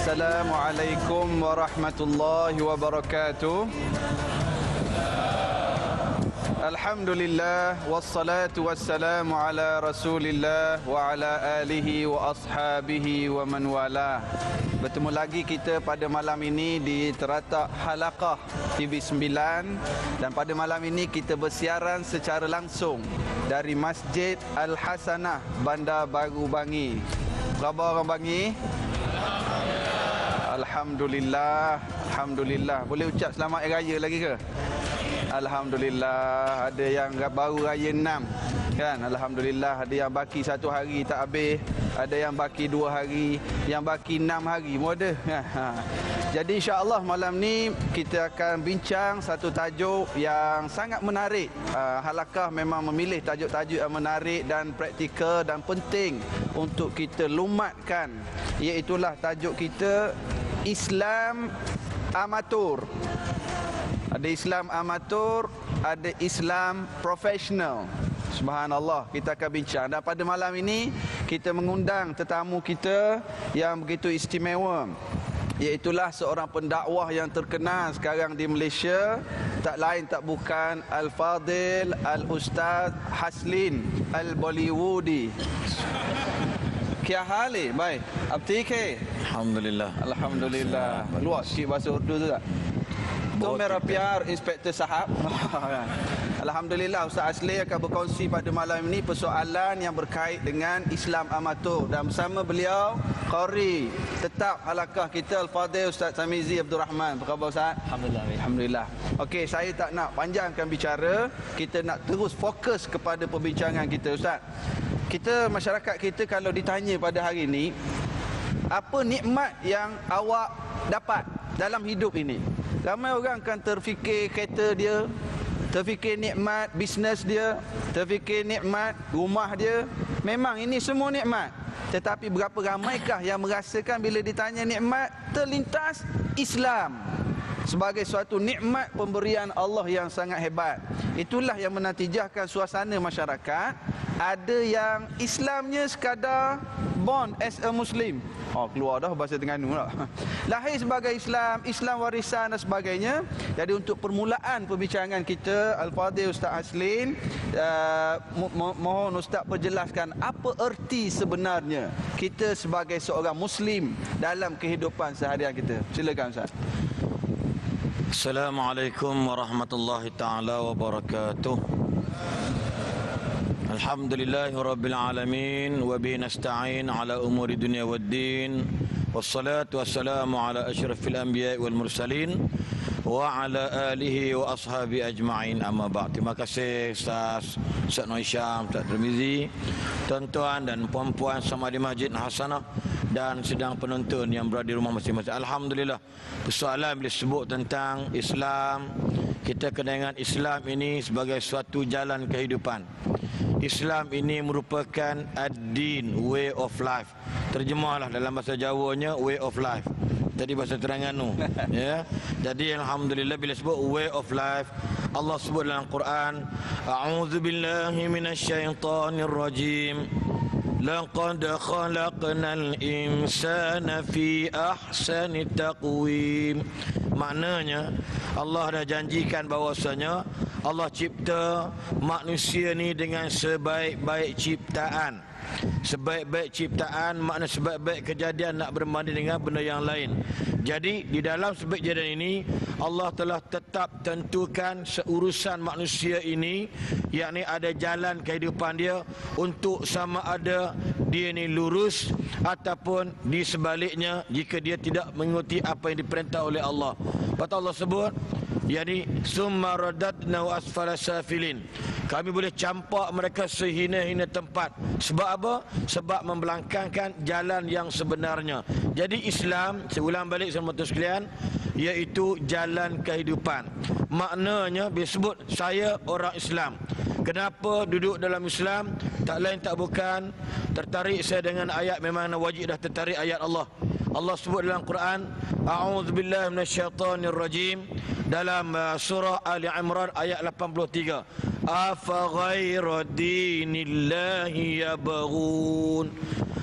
Assalamualaikum warahmatullahi wabarakatuh. Alhamdulillah wassalatu wassalamu ala Rasulillah wa ala alihi wa ashabihi wa man wala. Bertemu lagi kita pada malam ini di teratak Halaqah TV 9, dan pada malam ini kita bersiaran secara langsung dari Masjid Al-Hasanah, Bandar Baru Bangi. Apa khabar orang Bangi? Alhamdulillah. Alhamdulillah. Boleh ucap selamat hari raya lagi ke? Alhamdulillah. Ada yang baru raya 6 kan? Alhamdulillah. Ada yang baki 1 hari tak habis, ada yang baki 2 hari, yang baki 6 hari pun ada. Jadi insya-Allah malam ni kita akan bincang satu tajuk yang sangat menarik. Halaqah memang memilih tajuk-tajuk yang menarik dan praktikal dan penting untuk kita lumatkan. Iaitulah tajuk kita Islam amatur. Ada Islam amatur, ada Islam profesional. Subhanallah, kita akan bincang. Dan pada malam ini kita mengundang tetamu kita yang begitu istimewa. Iaitulah seorang pendakwah yang terkenal sekarang di Malaysia, tak lain tak bukan Al-Fadil Al-Ustaz Haslin Al-Bollywoodi. Kya hal hai bhai? Ab theek hai? Alhamdulillah. Alhamdulillah. Luar sikit bahasa Urdu tu tak? Tu mera pyar Inspektor Sahab. Alhamdulillah, Ustaz Asli akan berkongsi pada malam ini persoalan yang berkait dengan Islam amatur, dan bersama beliau qari tetap halaqah kita Al-Fadil Ustaz Tamizi Abdul Rahman. Apa khabar Ustaz? Alhamdulillah. Alhamdulillah. Okey, saya tak nak panjangkan bicara, kita nak terus fokus kepada perbincangan kita Ustaz. Kita, masyarakat kita kalau ditanya pada hari ini, apa nikmat yang awak dapat dalam hidup ini? Ramai orang kan terfikir kereta dia, terfikir nikmat bisnes dia, terfikir nikmat rumah dia. Memang ini semua nikmat. Tetapi berapa ramaikah yang merasakan bila ditanya nikmat terlintas Islam sebagai suatu nikmat pemberian Allah yang sangat hebat. Itulah yang menatijahkan suasana masyarakat. Ada yang Islamnya sekadar born as a Muslim. Oh, keluar dah bahasa Terengganu lah. Lahir sebagai Islam, Islam warisan dan sebagainya. Jadi untuk permulaan perbincangan kita, Al-Fadil Ustaz Haslin, mohon Ustaz perjelaskan apa erti sebenarnya kita sebagai seorang Muslim dalam kehidupan seharian kita. Silakan Ustaz. Assalamualaikum warahmatullahi taala wabarakatuh. Alhamdulillahi rabbil alamin wa bihi nasta'in ala umuri dunya waddin, wassalatu wassalamu ala asyrafil anbiya'i wal mursalin wa ala alihi wa ashabi ajma'in, amma ba'd. Terima kasih Ustaz Nur Hisham, Ustaz Tirmizi, tuan-tuan dan puan-puan sama di Masjid Hasanah dan sedang penonton yang berada di rumah masing-masing. Alhamdulillah, persoalan bila sebut tentang Islam, kita kena ingat Islam ini sebagai suatu jalan kehidupan. Islam ini merupakan ad-din, way of life. Terjemahlah dalam bahasa Jawanya way of life. Tadi bahasa Terengganu. Ya. Jadi alhamdulillah bila sebut way of life, Allah sebut dalam Quran, a'udzubillahi minasyaitonir rajim. Laqad khalaqnal insana fi ahsani taqwim. Maknanya Allah dah janjikan bahawasanya Allah cipta manusia ni dengan sebaik-baik ciptaan. Sebaik-baik ciptaan makna sebaik-baik kejadian nak berbanding dengan benda yang lain. Jadi di dalam sebaik kejadian ini Allah telah tetap tentukan seurusan manusia ini, yakni ada jalan kehidupan dia untuk sama ada dia ni lurus ataupun di sebaliknya jika dia tidak mengikuti apa yang diperintah oleh Allah. Kata Allah sebut, yakni summa radatna asfala safilin. Kami boleh campak mereka sehina-hina tempat. Sebab apa? Sebab membelangkangkan jalan yang sebenarnya. Jadi Islam, saya ulang balik sama tuan sekalian, iaitu jalan kehidupan. Maknanya bila sebut saya orang Islam, kenapa duduk dalam Islam? Tak lain tak bukan tertarik saya dengan ayat, memang wajib dah tertarik ayat Allah. Allah sebut dalam Quran, a'udzubillahi minasyaitonir rajim, dalam surah Ali Imran ayat 83. afa ghaira dinillahi yabghun,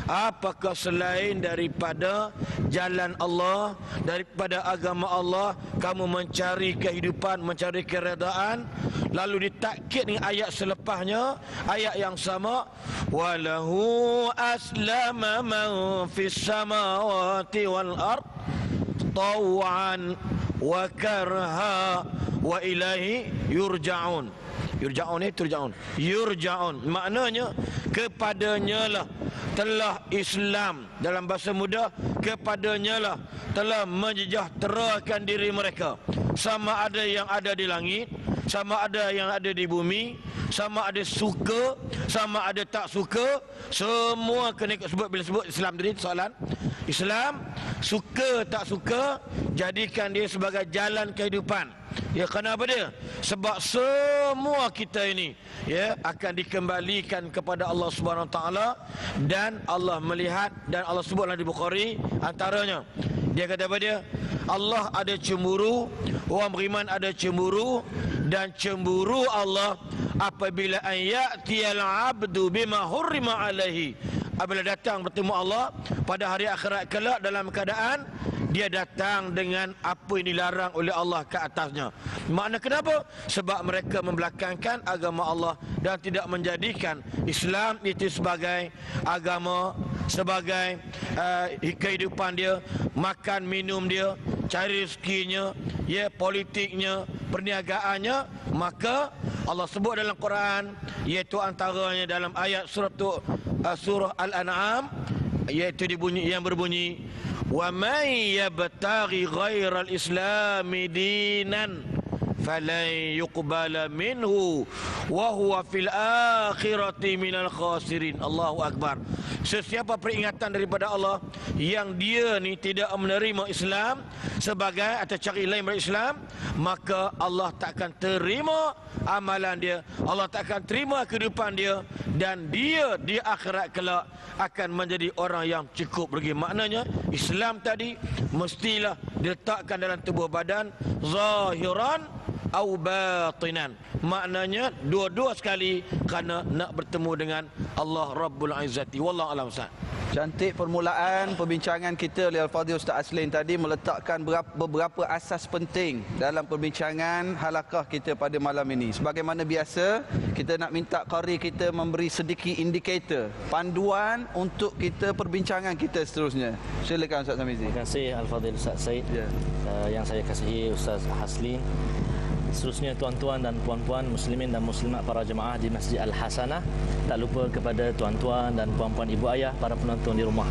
apakah selain daripada jalan Allah, daripada agama Allah kamu mencari kehidupan, mencari keredaan? Lalu ditakkid dengan ayat selepasnya, ayat yang sama, walahu aslama man fis samawati wal ard taw'an wa karha wa ilaihi yurja'un. Yurja'un ni turja'un. Yurja'un maknanya kepadanya lah telah Islam, dalam bahasa muda, kepadanya lah telah menyejahterakan diri mereka, sama ada yang ada di langit, sama ada yang ada di bumi, sama ada suka, sama ada tak suka, semua kena sebut. Bila sebut Islam tadi, soalan Islam, suka tak suka, jadikan dia sebagai jalan kehidupan. Ya, kenapa dia? Sebab semua kita ini akan dikembalikan kepada Allah Subhanahu Wa Taala, dan Allah melihat, dan Allah sebutlah di Bukhari antaranya. Dia kata apa dia? Allah ada cemburu, orang beriman ada cemburu, dan cemburu Allah apabila an ya'tiyal 'abdu bima hurrima alaihi, apabila datang bertemu Allah pada hari akhirat kelak dalam keadaan dia datang dengan apa yang dilarang oleh Allah ke atasnya. Makna kenapa? Sebab mereka membelakangkan agama Allah dan tidak menjadikan Islam itu sebagai agama, sebagai kehidupan dia, makan minum dia, cari rezekinya, politiknya, perniagaannya. Maka Allah sebut dalam Quran, iaitu antaranya dalam ayat surah Al-An'am, iaitu yang berbunyi, wa may yabtaghi ghairal islami dinan falan yuqbala minhu wa huwa fil akhirati minal khasirin. Allahu akbar. Sesiapa peringatan daripada Allah yang dia ni tidak menerima Islam sebagai, atau cari lain daripada Islam, maka Allah takkan terima amalan dia, Allah takkan terima kehidupan dia, dan dia di akhirat kelak akan menjadi orang yang cukup rugi. Maknanya Islam tadi mestilah diletakkan dalam tubuh badan, zahiran au batinan. Maknanya dua-dua sekali, kerana nak bertemu dengan Allah Rabbul Izzati. Wallahu a'lam. Cantik permulaan perbincangan kita oleh Al-Fadhil Ustaz Aslin tadi, meletakkan beberapa asas penting dalam perbincangan halaqah kita pada malam ini. Sebagaimana biasa, kita nak minta qari kita memberi sedikit indikator, panduan untuk kita perbincangan kita seterusnya. Silakan Ustaz Samizi. Terima kasih Al-Fadhil Ustaz Said. Yang saya kasihi Ustaz Aslin. Seterusnya tuan-tuan dan puan-puan muslimin dan muslimat, para jemaah di Masjid Al-Hasanah, tak lupa kepada tuan-tuan dan puan-puan ibu ayah, para penonton di rumah.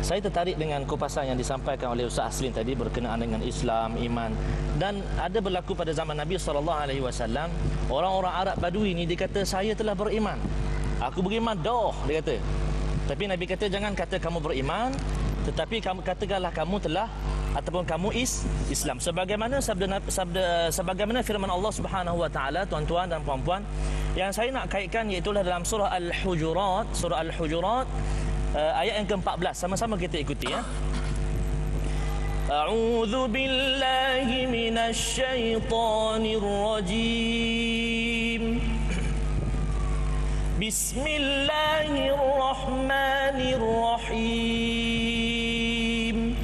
Saya tertarik dengan kupasan yang disampaikan oleh Ustaz Aslin tadi berkenaan dengan Islam, iman, dan ada berlaku pada zaman Nabi SAW. Orang-orang Arab Badui ni dia kata, saya telah beriman, aku beriman dah, dia kata. Tapi Nabi kata, jangan kata kamu beriman, tetapi kamu katakanlah kamu telah, ataupun kamu Islam. Sebagaimana firman Allah Subhanahu Wa Taala, tuan-tuan dan puan-puan, yang saya nak kaitkan iaitu dalam surah Al-Hujurat, ayat yang ke-14. Sama-sama kita ikuti ya. A'udzu billahi minasy syaithanir rajim. Bismillahirrahmanirrahim.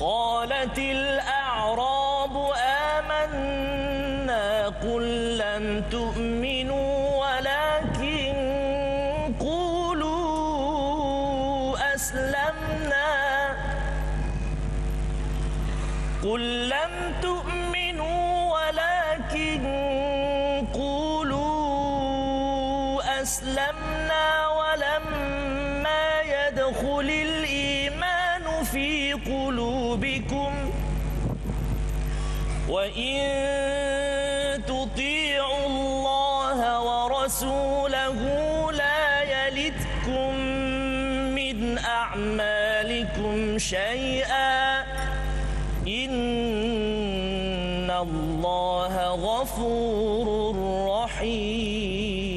قالت الأعراب آمنا قل لم تؤمنوا ولكن قولوا أسلمنا قل لم تؤمنوا ولكن قولوا أسلمنا ولما يدخل الإيمان في قلوبكم وإن تطيعوا الله ورسوله لا يلتكم من أعمالكم شيئا إن الله غفور رحيم.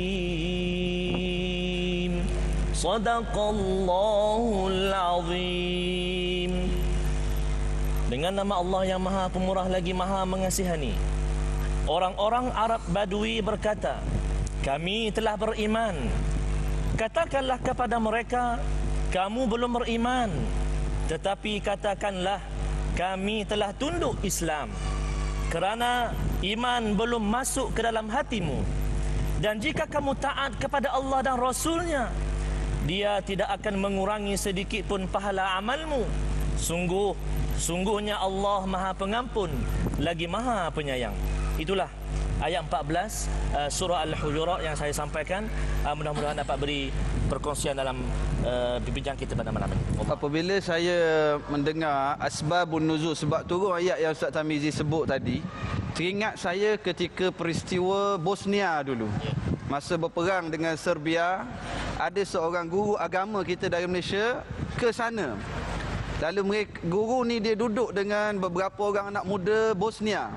صدق الله العظيم. Dengan nama Allah yang Maha Pemurah lagi Maha Mengasihani. Orang-orang Arab Badui berkata, kami telah beriman. Katakanlah kepada mereka, kamu belum beriman. Tetapi katakanlah, kami telah tunduk Islam, kerana iman belum masuk ke dalam hatimu. Dan jika kamu taat kepada Allah dan Rasulnya, Dia tidak akan mengurangi sedikit pun pahala amalmu. Sungguhnya Allah Maha Pengampun lagi Maha Penyayang. Itulah ayat 14 surah Al-Hujurat yang saya sampaikan. Mudah-mudahan dapat beri perkongsian dalam bincang kita pada malam ini. Apabila saya mendengar asbabun nuzul, sebab turun ayat yang Ustaz Tamizi sebut tadi, teringat saya ketika peristiwa Bosnia dulu. Masa berperang dengan Serbia, ada seorang guru agama kita dari Malaysia ke sana. Lalu guru ni dia duduk dengan beberapa orang anak muda Bosnia.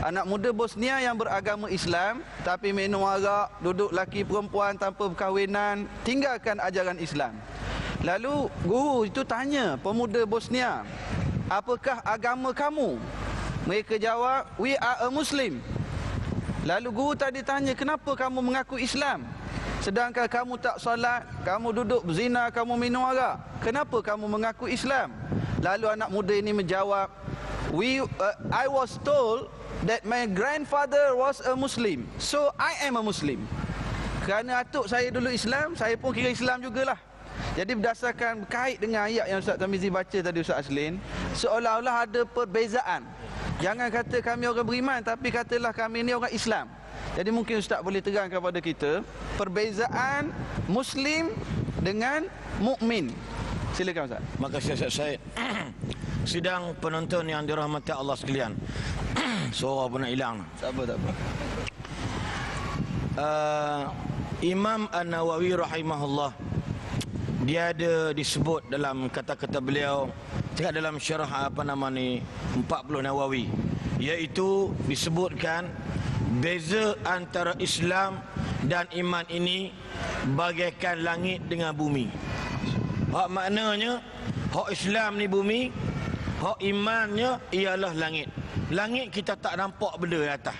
Anak muda Bosnia yang beragama Islam tapi minum arak, duduk laki perempuan tanpa perkahwinan, tinggalkan ajaran Islam. Lalu guru itu tanya pemuda Bosnia, apakah agama kamu? Mereka jawab, we are a Muslim. Lalu guru tadi tanya, kenapa kamu mengaku Islam? Sedangkan kamu tak solat, kamu duduk berzina, kamu minum arak. Kenapa kamu mengaku Islam? Lalu anak muda ini menjawab, I was told that my grandfather was a Muslim, so I am a Muslim. Kerana atuk saya dulu Islam, saya pun kira Islam jugalah. Jadi berdasarkan berkait dengan ayat yang Ustaz Tamizi baca tadi, Ustaz Aslin, seolah-olah ada perbezaan. Jangan kata kami orang beriman, tapi katalah kami ni orang Islam. Jadi mungkin Ustaz boleh terangkan kepada kita perbezaan Muslim dengan mukmin. Silakan Ustaz. Makasih Ustaz Syed. Sidang penonton yang dirahmati Allah sekalian. Suara pun nak hilang. Tak apa. Imam An-Nawawi rahimahullah, dia ada disebut dalam kata-kata beliau dekat dalam syarah 40 Nawawi, iaitu disebutkan beza antara Islam dan iman ini bagaikan langit dengan bumi. Hak maknanya hak Islam ni bumi, hak imannya ialah langit. Langit kita tak nampak benda di atas.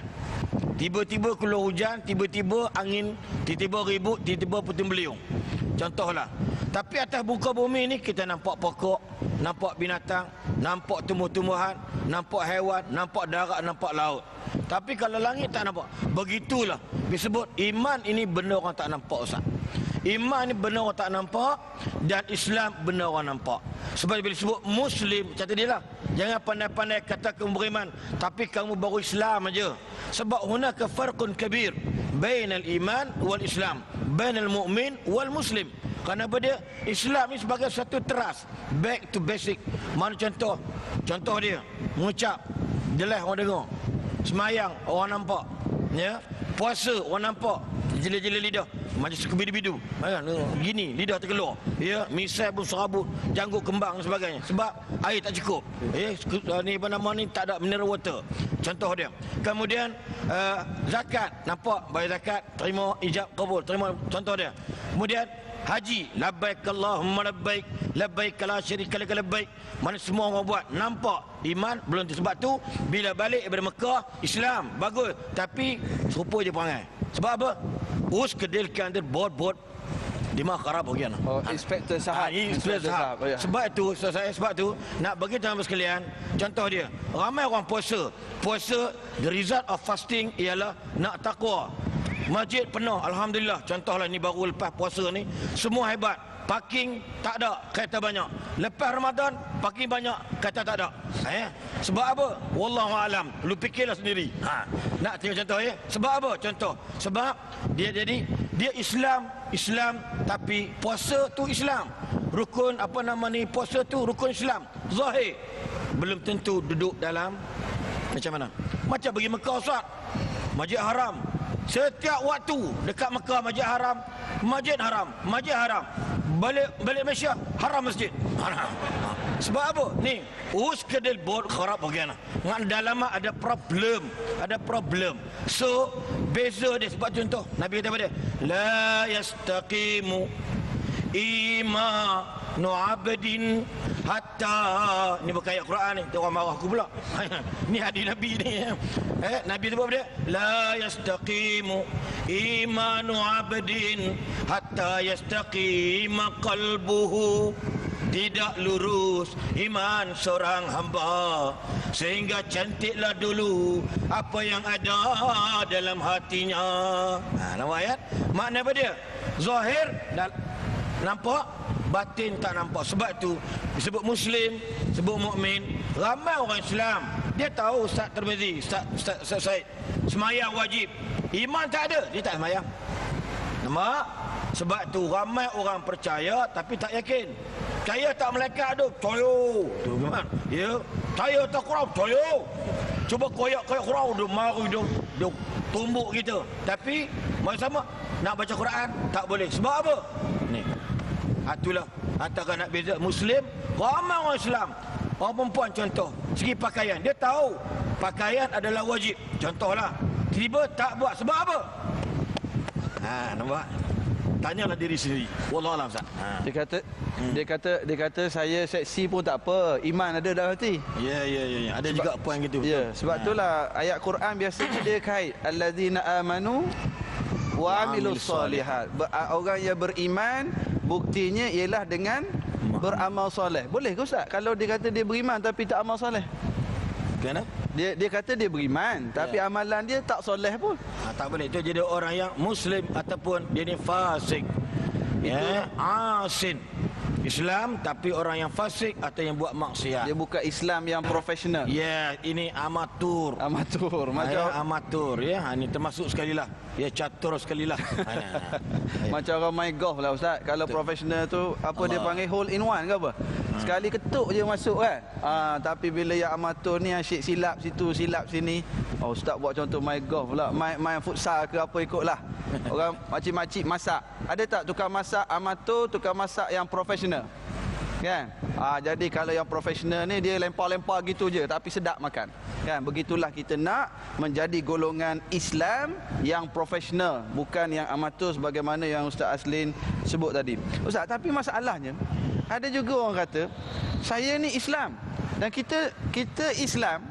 Tiba-tiba keluar hujan, tiba-tiba angin, tiba-tiba ribut, tiba-tiba puting beliung. Contohlah. Tapi atas muka bumi ni kita nampak pokok, nampak binatang, nampak tumbuh-tumbuhan, nampak haiwan, nampak darat, nampak laut. Tapi kalau langit tak nampak. Begitulah disebut iman ini benda orang tak nampak, Ustaz. Iman ni benda orang tak nampak, dan Islam benda orang nampak. Sebab bila disebut Muslim, kata dia lah, jangan pandai-pandai kata kamu beriman tapi kamu baru Islam aja. Sebab hunaka farqun kabir bainal iman wal Islam, bainal mu'min wal muslim. Kerana apa dia? Islam ni sebagai satu teras, back to basic. Mana contoh dia mengucap, jelas orang dengar. Semayang orang nampak, ya. Puasa orang nampak, jela-jela lidah, macam sekebidu-bidu, gini lidah terkeluar, ya. Misai pun serabut, janggut kembang dan sebagainya. Sebab air tak cukup, ni apa nama ni, tak ada mineral water. Contoh dia. Kemudian zakat, nampak bayar zakat, terima, ijab kabul, terima. Contoh dia. Kemudian haji, labbaik Allahumma labbaik, labbaik la syarika lak labbaik. Mana semua orang buat, nampak iman belum. Sebab tu bila balik daripada Mekah, Islam bagus, tapi serupa je perangai. Sebab apa? Us kedilkan dia bot di mana kharab bagian. Oh, inspektor sahab. Inspektor sahab. Oh, ya. Sebab itu sebab tu nak bagi tuan-tuan sekalian, contoh dia, ramai orang puasa, the result of fasting ialah nak takwa. Masjid penuh, alhamdulillah. Contohlah ni baru lepas puasa ni, semua hebat. Parking tak ada, kereta banyak. Lepas Ramadan, parking banyak, kereta tak ada. Sebab apa? Wallahu alam. Lu fikirlah sendiri. Nak tengok contoh ya? Sebab apa? Contoh. Sebab dia Islam tapi puasa tu Islam. Rukun apa nama ni, puasa tu rukun Islam. Zahir. Belum tentu duduk dalam macam mana? Macam pergi Mekah, Ustaz. Masjid Haram. Setiap waktu dekat Mekah masjid haram. Balik Malaysia haram masjid. Haram. Sebab apa? Ni us kedel bot kharab bagian. Ngan dalam ada problem. So beza dia. Sebab contoh Nabi kata pada la yastaqimu nu'abdin hatta, ni bukan ayat Quran ni, orang marah aku pula. Ni hadis Nabi ni. Nabi sebut apa dia? La yastaqimu imanu 'abdin hatta yastaqima qalbuhu. Tidak lurus iman seorang hamba sehingga cantiklah dulu apa yang ada dalam hatinya. Nampak ayat? Makna apa dia? Zahir nampak, batin tak nampak. Sebab tu disebut Muslim, sebut mukmin. Ramai orang Islam dia tahu Ustaz Tirmizi, Ustaz Said semayang wajib, iman tak ada, dia tak semayang. Nampak? Sebab tu ramai orang percaya tapi tak yakin. Percaya tak malaikat ada? Percaya. Tu gimana? Ya. Percaya tak Quran? Percaya. Cuba koyak Quran, dia mari dia tumbuk kita. Tapi mari sama nak baca Quran tak boleh. Sebab apa? Ni. Itulah antara nak beza Muslim, ramai orang Islam. Orang perempuan contoh, segi pakaian, dia tahu pakaian adalah wajib. Contohlah, tiba tak buat sebab apa? Nampak? Tanyalah diri sendiri. Wallahualam Ustaz. Dia kata saya seksi pun tak apa, iman ada dalam hati. Ya. Ada sebab, juga poin gitu. Ya, sebab itulah ayat Quran biasanya dia kait allazina amanu wa amilus solihat. Orang yang beriman buktinya ialah dengan beramal soleh. Boleh ke Ustaz kalau dia kata dia beriman tapi tak amal soleh? Kenapa? Dia kata dia beriman tapi amalan dia tak soleh pun. Tak boleh. Itu jadi orang yang Muslim ataupun dia ni fasik. Asin. Islam tapi orang yang fasik atau yang buat maksiat. Dia bukan Islam yang profesional. Ini amatur. Macam amatur ini termasuk sekali lah. Catur sekali lah. Macam orang main golf lah Ustaz. Kalau profesional tu apa Allah. Dia panggil hole in one ke apa? Sekali ketuk je masuk kan. Tapi bila yang amatur ni asyik silap situ, silap sini. Ustaz buat contoh main golf pula. Main futsal ke apa ikutlah. Orang makcik-makcik masak. Ada tak tukang masak amatur, tukang masak yang profesional? Kan? Jadi kalau yang profesional ni dia lempar-lempar gitu je tapi sedap makan. Kan? Begitulah kita nak menjadi golongan Islam yang profesional, bukan yang amatur sebagaimana yang Ustaz Aslin sebut tadi. Ustaz, tapi masalahnya ada juga orang kata saya ni Islam dan kita Islam.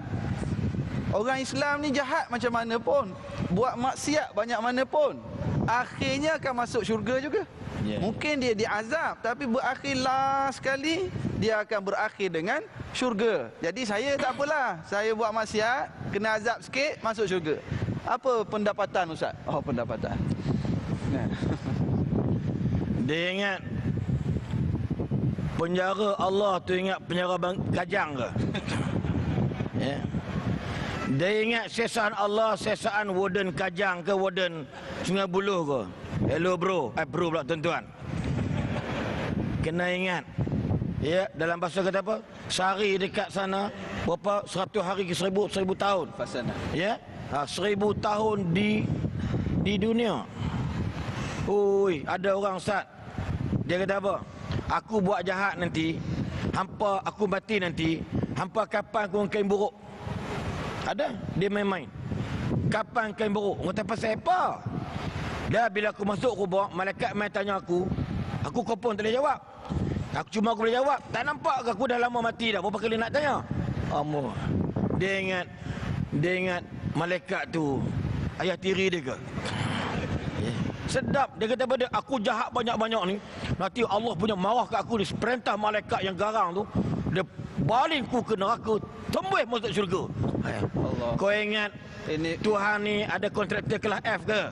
Orang Islam ni jahat macam mana pun, buat maksiat banyak mana pun, akhirnya akan masuk syurga juga. Mungkin dia diazab tapi berakhir last sekali dia akan berakhir dengan syurga. Jadi saya tak apalah, saya buat maksiat kena azab sikit masuk syurga. Apa pendapatan Ustaz? Pendapatan. Dia ingat penjara Allah tu ingat penjara Kajang ke? Dia ingat sesaan Allah, sesaan warden Kajang ke warden Sungai Buloh ke? Hello bro. Bro pula tuan-tuan. Kena ingat. Dalam bahasa kata apa? Sehari dekat sana berapa? 100 hari ke 1000 tahun. Fasana. 1000 tahun di dunia. Ada orang Ustaz. Dia kata apa? Aku buat jahat nanti, hampa aku mati nanti, hampa kapan aku kain buruk? Ada, dia main-main. Kapan kain buruk? Kata pasal apa? Dah bila aku masuk kubur, malaikat main tanya aku pun tak boleh jawab. Aku boleh jawab. Tak nampak ke aku dah lama mati dah? Berapa kali nak tanya? Dia ingat malaikat tu ayah tiri dia ke? Sedap. Dia kata pada aku jahat banyak-banyak ni, nanti Allah punya marah kat aku ni. Perintah malaikat yang garang tu, dia baling ku ke neraka, tembus masuk syurga. Kau ingat ini Tuhan ni ada kontraktor kelas F ke?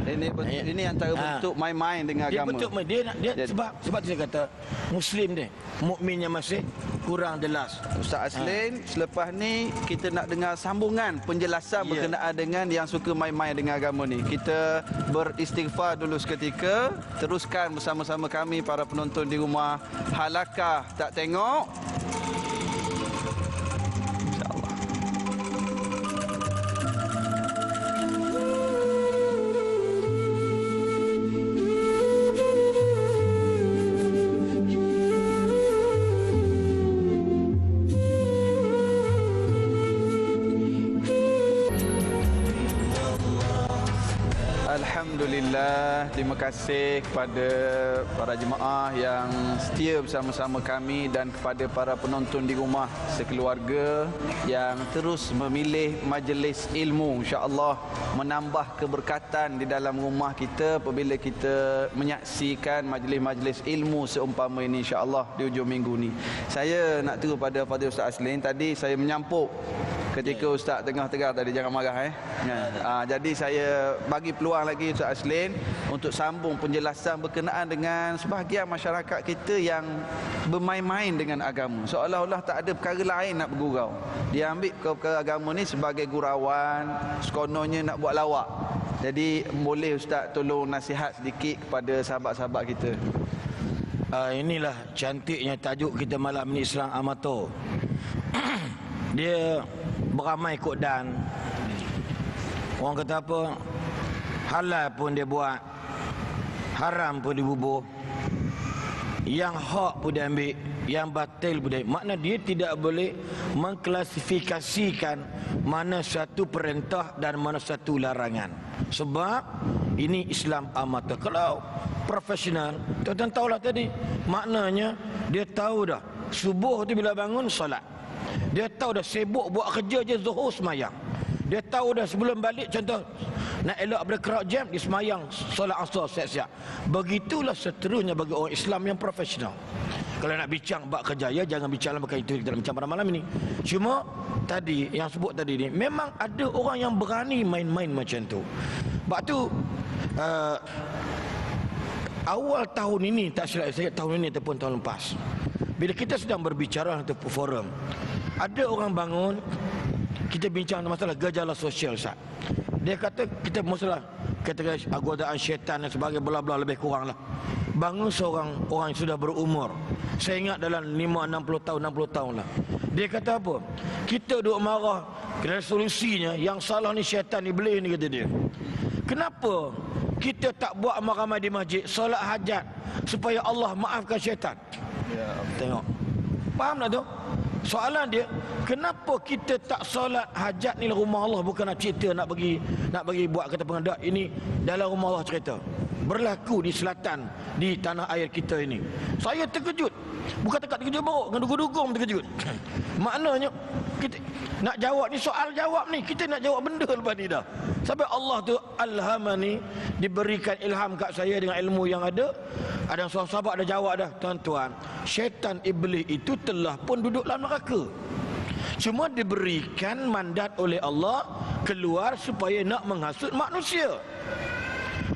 Ini antara bentuk main-main dengan agama. Dia sebab tu saya kata Muslim dia, mukmin yang masih kurang jelas. Ustaz Aslin, selepas ni kita nak dengar sambungan penjelasan berkenaan dengan yang suka main-main dengan agama ni. Kita beristighfar dulu seketika, teruskan bersama-sama kami para penonton di rumah. Halakah tak tengok? Alhamdulillah, terima kasih kepada para jemaah yang setia bersama-sama kami dan kepada para penonton di rumah sekeluarga yang terus memilih majlis ilmu. InsyaAllah menambah keberkatan di dalam rumah kita apabila kita menyaksikan majlis-majlis ilmu seumpama ini insyaAllah di hujung minggu ni. Saya nak terus pada Fadil Ustaz Aslin. Tadi saya menyampuk ketika Ustaz tengah-tengah tadi, jangan marah jadi saya bagi peluang lagi Ustaz Aslin untuk sambung penjelasan berkenaan dengan sebahagian masyarakat kita yang bermain-main dengan agama, seolah-olah tak ada perkara lain nak bergurau. Dia ambil perkara agama ni sebagai gurauan, sekononnya nak buat lawak. Jadi boleh Ustaz tolong nasihat sedikit kepada sahabat-sahabat kita. Inilah cantiknya tajuk kita malam ni, Islam amatur. Dia beramai kod dan orang kata apa, halal pun dia buat, haram pun dibubuh, yang hak pun dia ambil, yang batil pun dia ambil. Makna dia tidak boleh mengklasifikasikan mana satu perintah dan mana satu larangan. Sebab ini Islam amatur. Kalau profesional, tuan-tuan tahulah tadi, maknanya dia tahu dah subuh tu bila bangun solat, dia tahu dah sibuk buat kerja je zuhur semayang, dia tahu dah sebelum balik contoh nak elak daripada crowd jam, dia semayang solat asar siap-siap. Begitulah seterusnya bagi orang Islam yang profesional. Kalau nak bincang bab kerja, ya jangan bincang dalam perkara itu, kita nak bincang pada malam ini. Cuma tadi yang sebut tadi ni, memang ada orang yang berani main-main macam tu. Sebab tu awal tahun ini, tak silap saya, tahun ini ataupun tahun lepas, bila kita sedang berbicara untuk forum, ada orang bangun, kita bincang masalah gejala sosial Ustaz. Dia kata kita masalah kata godaan syaitan dan sebagainya, bla-bla, lebih kurang lah. Bangun seorang orang yang sudah berumur, saya ingat dalam 60 tahun lah. Dia kata apa? Kita duk marah, resolusinya yang salah ni syaitan, iblis ni, kata dia. Kenapa kita tak buat ramai-ramai di masjid, solat hajat supaya Allah maafkan syaitan? Ya, tengok. Faham tak tu? Soalan dia, kenapa kita tak solat hajat ni rumah Allah, bukan nak cerita nak bagi buat kata pengadak ini dalam rumah Allah cerita. Berlaku di selatan, di tanah air kita ini. Saya terkejut. Bukan terkejut buruk, ngedugung-dugung terkejut. Maknanya kita nak jawab ni, soal jawab ni, kita nak jawab benda lepas ni dah. Sampai Allah tu alhamani, diberikan ilham kat saya dengan ilmu yang ada. Ada sahabat ada jawab dah, tuan-tuan, syaitan iblis itu telah pun duduk dalam neraka. Cuma diberikan mandat oleh Allah keluar supaya nak menghasut manusia.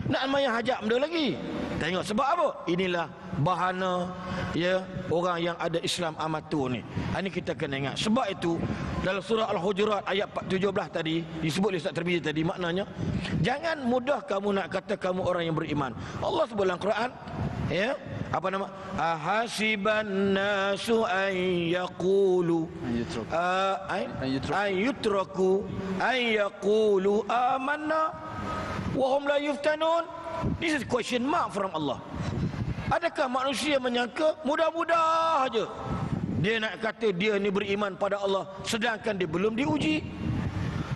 Nak main hajat benda lagi. Tengok sebab apa? Inilah bahana ya orang yang ada Islam amatur ni. Ini kita kena ingat. Sebab itu dalam surah Al-Hujurat ayat 17 tadi disebut oleh Ustaz Tirmizi tadi, maknanya jangan mudah kamu nak kata kamu orang yang beriman. Allah sebut dalam Quran, ya, apa nama? Ahasiban nasu an yaqulu an yaqulu amanna wa hum la yuftanun. This is question mark from Allah. Adakah manusia menyangka mudah-mudah aja dia nak kata dia ni beriman pada Allah sedangkan dia belum diuji?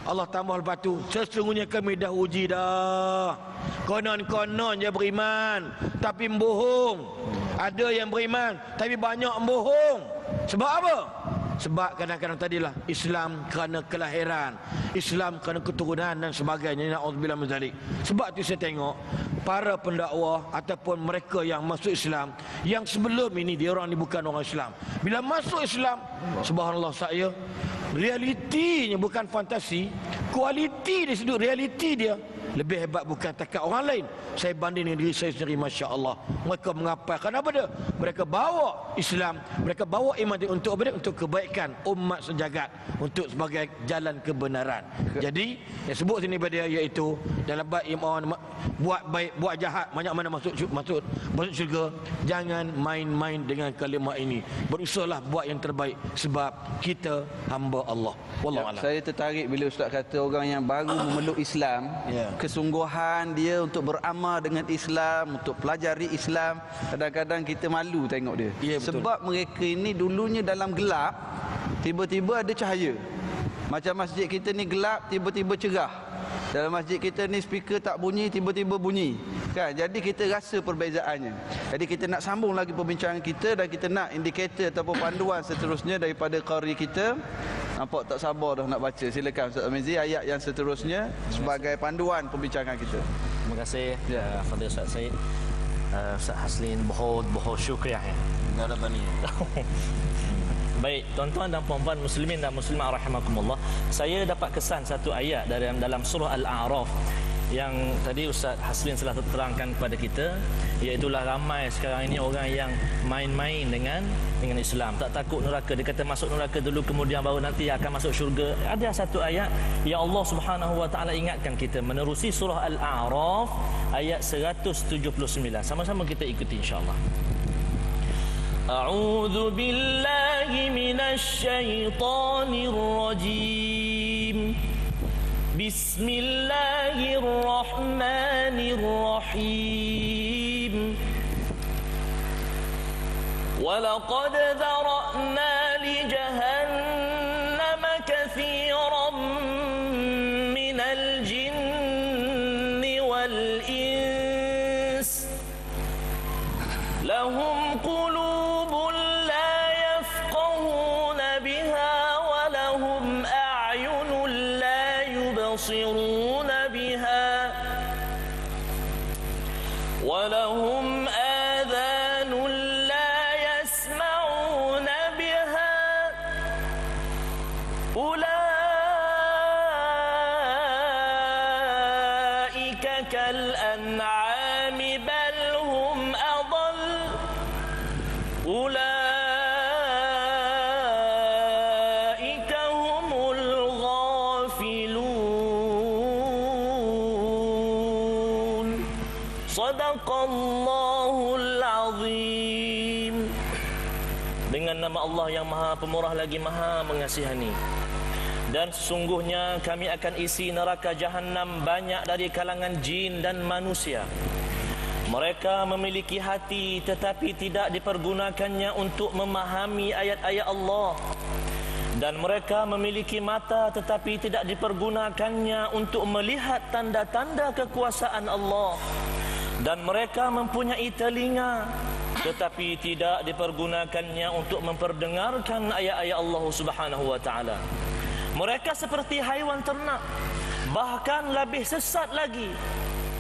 Allah tambah lepas tu, sesungguhnya kami dah uji dah. Konon-konon je beriman tapi bohong. Ada yang beriman tapi banyak bohong. Sebab apa? Sebab kadang-kadang tadilah Islam kerana kelahiran, Islam kerana keturunan dan sebagainya. Na'udzubillah min zalik. Sebab tu saya tengok para pendakwah ataupun mereka yang masuk Islam, yang sebelum ini dia orang ni bukan orang Islam, bila masuk Islam, subhanallah, saya realitinya bukan fantasi, kualiti dia sendiri, realiti dia lebih hebat bukan takat orang lain. Saya banding dengan diri saya sendiri, Masya Allah. Mereka mengapalkan apa dia? Mereka bawa Islam, mereka bawa iman dia untuk apa dia? Untuk kebaikan umat sejagat, untuk sebagai jalan kebenaran. Jadi yang sebut sini pada dia iaitu dalam bab iman, buat baik, buat jahat, banyak mana masuk syurga. Jangan main-main dengan kalimah ini. Berusahalah buat yang terbaik sebab kita hamba Allah. Wallahu a'lam. Saya tertarik bila Ustaz kata orang yang baru memeluk Islam, kesungguhan dia untuk beramal dengan Islam, untuk pelajari Islam, kadang-kadang kita malu tengok dia. Sebab mereka ini dulunya dalam gelap, tiba-tiba ada cahaya. Macam masjid kita ni gelap, tiba-tiba cerah. Dalam masjid kita ni speaker tak bunyi, tiba-tiba bunyi. Kan? Jadi kita rasa perbezaannya. Jadi kita nak sambung lagi perbincangan kita dan kita nak indikator ataupun panduan seterusnya daripada qari kita. Nampak tak sabar dah nak baca. Silakan Ustaz Amizi ayat yang seterusnya sebagai panduan perbincangan kita. Terima kasih Fadil Ustaz Said. Ustaz Haslin बहुत syukriah ya. Enggak ada bani. Baik, tuan-tuan dan puan-puan muslimin dan muslimat rahimakumullah. Saya dapat kesan satu ayat dari dalam surah Al-A'raf yang tadi Ustaz Haslin telah terangkan kepada kita, iaitu ramai sekarang ini orang yang main-main dengan Islam, tak takut neraka. Dia kata masuk neraka dulu kemudian baru nanti akan masuk syurga. Ada satu ayat yang Allah Subhanahu wa taala ingatkan kita menerusi surah Al-A'raf ayat 179. Sama-sama kita ikuti insya-Allah. أعوذ بالله من الشيطان الرجيم بسم الله الرحمن الرحيم ولقد ذرأنا لجهنم كثيرا من الجن والإنس لهم قلوب يبصرون بها ولهم آذان لا يسمعون بها أولئك كالأنعام بل هم أضل أولئك هم الغافلون Sadaqallahul Azim. Dengan nama Allah yang Maha Pemurah lagi Maha Mengasihani. Dan sesungguhnya kami akan isi neraka Jahannam banyak dari kalangan jin dan manusia. Mereka memiliki hati tetapi tidak dipergunakannya untuk memahami ayat-ayat Allah. Dan mereka memiliki mata tetapi tidak dipergunakannya untuk melihat tanda-tanda kekuasaan Allah. Dan mereka mempunyai telinga tetapi tidak dipergunakannya untuk memperdengarkan ayat-ayat Allah Subhanahu wa taala. Mereka seperti haiwan ternak, bahkan lebih sesat lagi.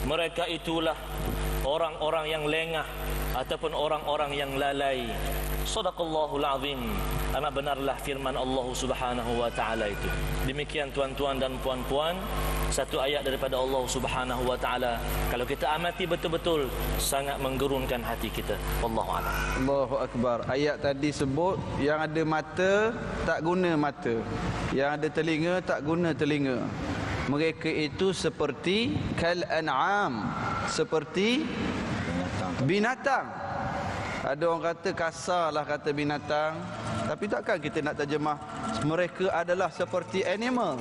Mereka itulah orang-orang yang lengah ataupun orang-orang yang lalai. Shadaqallahul Azim. Amat benarlah firman Allah Subhanahu wa taala itu. Demikian tuan-tuan dan puan-puan, satu ayat daripada Allah Subhanahu wa taala kalau kita amati betul-betul sangat menggerunkan hati kita. Wallahu a'lam. Allahu akbar. Ayat tadi sebut yang ada mata tak guna mata, yang ada telinga tak guna telinga. Mereka itu seperti kal an'am, seperti binatang. Ada orang kata kasarlah kata binatang, tapi takkan kita nak terjemah mereka adalah seperti animal.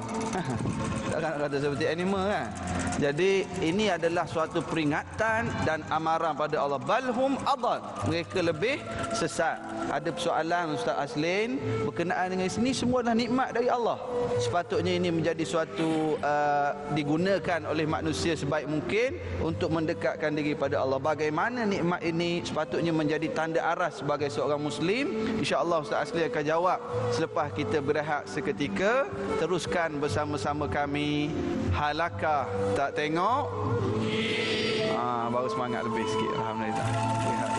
Takkan nak kata seperti animal kan? Jadi ini adalah suatu peringatan dan amaran pada Allah. Balhum adal, mereka lebih sesat. Ada persoalan Ustaz Aslin berkenaan dengan sini, semua adalah nikmat dari Allah. Sepatutnya ini menjadi suatu digunakan oleh manusia sebaik mungkin untuk mendekatkan diri pada Allah. Bagaimana nikmat ini sepatutnya menjadi tanda aras sebagai seorang Muslim. InsyaAllah Ustaz Aslin akan jawab selepas kita berehat seketika. Teruskan bersama-sama kami. Halakah tak tengok? Baru semangat lebih sikit. Alhamdulillah. Rehat.